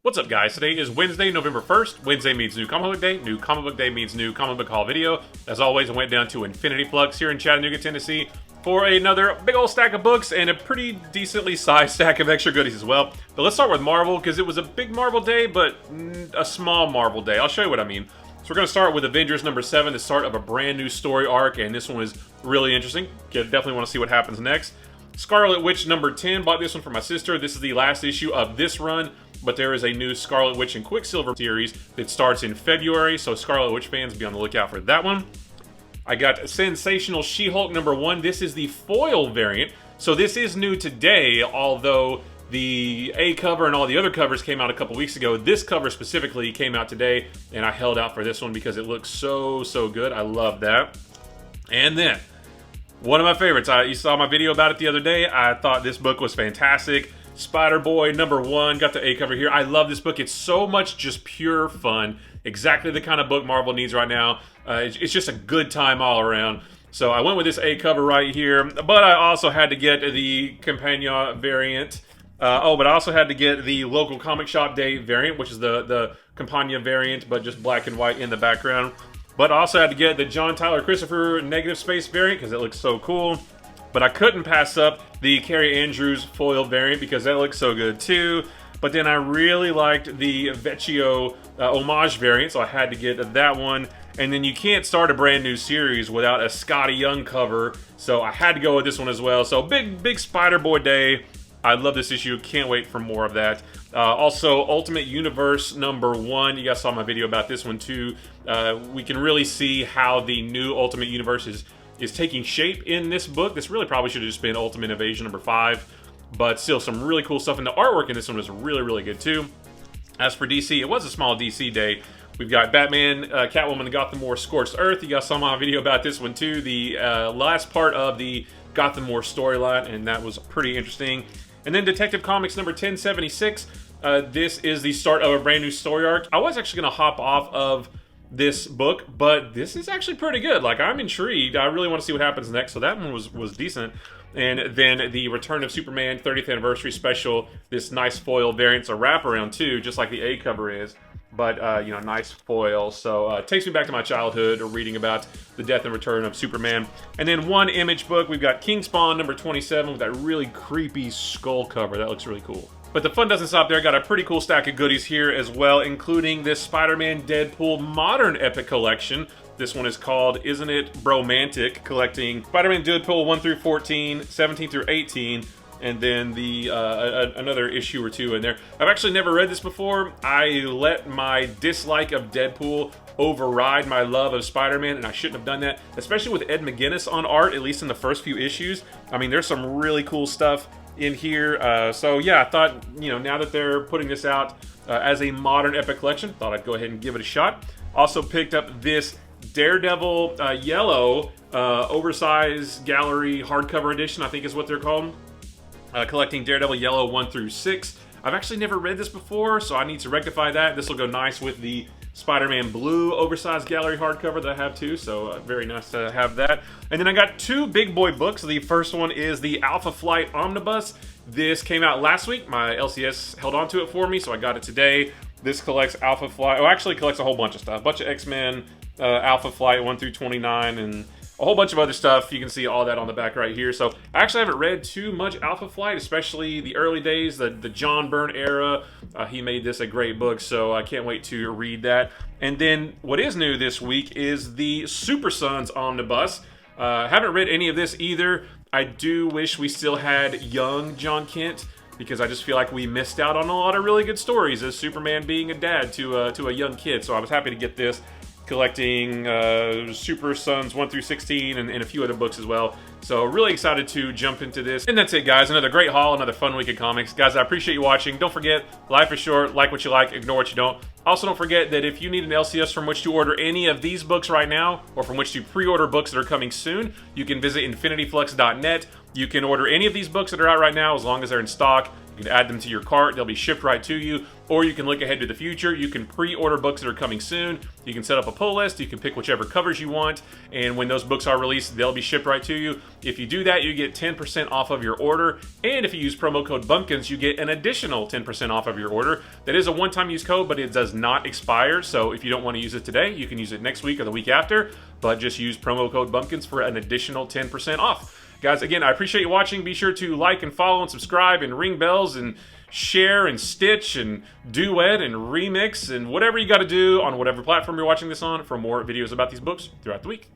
What's up, guys? Today is Wednesday, November 1st. Wednesday means New Comic Book Day. New Comic Book Day means New Comic Book Haul video. As always, I went down to Infinity Flux here in Chattanooga, Tennessee for another big old stack of books and a pretty decently sized stack of extra goodies as well. But let's start with Marvel, because it was a big Marvel day, but a small Marvel day. I'll show you what I mean. So we're going to start with Avengers number 7, the start of a brand new story arc, and this one is really interesting. Definitely want to see what happens next. Scarlet Witch number 10, bought this one for my sister. This is the last issue of this run, but there is a new Scarlet Witch and Quicksilver series that starts in February, so Scarlet Witch fans, be on the lookout for that one. I got Sensational She-Hulk number 1. This is the foil variant, so this is new today, although the A cover and all the other covers came out a couple weeks ago. This cover specifically came out today, and I held out for this one because it looks so good. I love that. And then, one of my favorites, you saw my video about it the other day. I thought this book was fantastic. Spider-Boy number 1, got the A cover here. I love this book. It's so much just pure fun. Exactly the kind of book Marvel needs right now. It's just a good time all around. So I went with this A cover right here, but I also had to get the Campagna variant. But I also had to get the local comic shop day variant, which is the Campagna variant, but just black and white in the background. But I also had to get the John Tyler Christopher Negative Space variant because it looks so cool. But I couldn't pass up the Carrie Andrews foil variant because that looks so good too. But then I really liked the Vecchio homage variant, so I had to get that one. And then you can't start a brand new series without a Scotty Young cover, so I had to go with this one as well. So big Spider-Boy day. I love this issue. Can't wait for more of that. Also, Ultimate Universe number 1. You guys saw my video about this one too. We can really see how the new Ultimate Universe is taking shape in this book. This really probably should have just been Ultimate Invasion number 5. But still, some really cool stuff. And the artwork in this one was really good too. As for DC, it was a small DC day. We've got Batman, Catwoman, the Gotham War, Scorched Earth. You guys saw my video about this one too. The last part of the Gotham War storyline, and that was pretty interesting. And then Detective Comics number 1076. This is the start of a brand new story arc. I was actually going to hop off of this book, but this is actually pretty good. Like, I'm intrigued. I really want to see what happens next. So that one was decent. And then the Return of Superman 30th Anniversary Special. This nice foil variant's a wraparound too, just like the A cover is. But, nice foil. So, it takes me back to my childhood reading about the death and return of Superman. And then one Image book. We've got King Spawn number 27 with that really creepy skull cover. That looks really cool. But the fun doesn't stop there. Got a pretty cool stack of goodies here as well, including this Spider-Man Deadpool Modern Epic Collection. This one is called Isn't It Bromantic? Collecting Spider-Man Deadpool 1 through 14, 17 through 18, and then the another issue or two in there. I've actually never read this before. I let my dislike of Deadpool override my love of Spider-Man, and I shouldn't have done that, especially with Ed McGuinness on art, at least in the first few issues. I mean, there's some really cool stuff in here. So yeah, I thought, now that they're putting this out as a modern epic collection, thought I'd go ahead and give it a shot. Also picked up this Daredevil Yellow oversized gallery hardcover edition, I think is what they're called. Collecting Daredevil Yellow 1 through 6. I've actually never read this before, so I need to rectify that. This will go nice with the Spider-Man Blue oversized gallery hardcover that I have too, so very nice to have that. And then I got two big boy books. The first one is the Alpha Flight Omnibus. This came out last week. My LCS held on to it for me, so I got it today. This collects Alpha Flight, actually collects a whole bunch of stuff. A bunch of X-Men, Alpha Flight 1 through 29, and a whole bunch of other stuff. You can see all that on the back right here. So I actually haven't read too much Alpha Flight, especially the early days, the John Byrne era. He made this a great book, so I can't wait to read that. And then what is new this week is the Super Sons Omnibus. Haven't read any of this either. I do wish we still had young John Kent, because I just feel like we missed out on a lot of really good stories as Superman being a dad to a young kid. So I was happy to get this, collecting Super Sons 1 through 16 and a few other books as well. So really excited to jump into this. And that's it, guys. Another great haul, another fun week of comics. Guys, I appreciate you watching. Don't forget, life is short. Like what you like, ignore what you don't. Also, don't forget that if you need an LCS from which to order any of these books right now, or from which to pre-order books that are coming soon, you can visit infinityflux.net. You can order any of these books that are out right now as long as they're in stock. You can add them to your cart. They'll be shipped right to you. Or you can look ahead to the future. You can pre-order books that are coming soon. You can set up a pull list. You can pick whichever covers you want. And when those books are released, they'll be shipped right to you. If you do that, you get 10% off of your order. And if you use promo code Bumpkins, you get an additional 10% off of your order. That is a one-time use code, but it does not expire. So if you don't want to use it today, you can use it next week or the week after. But just use promo code Bumpkins for an additional 10% off. Guys, again, I appreciate you watching. Be sure to like and follow and subscribe and ring bells and share and stitch and duet and remix and whatever you got to do on whatever platform you're watching this on for more videos about these books throughout the week.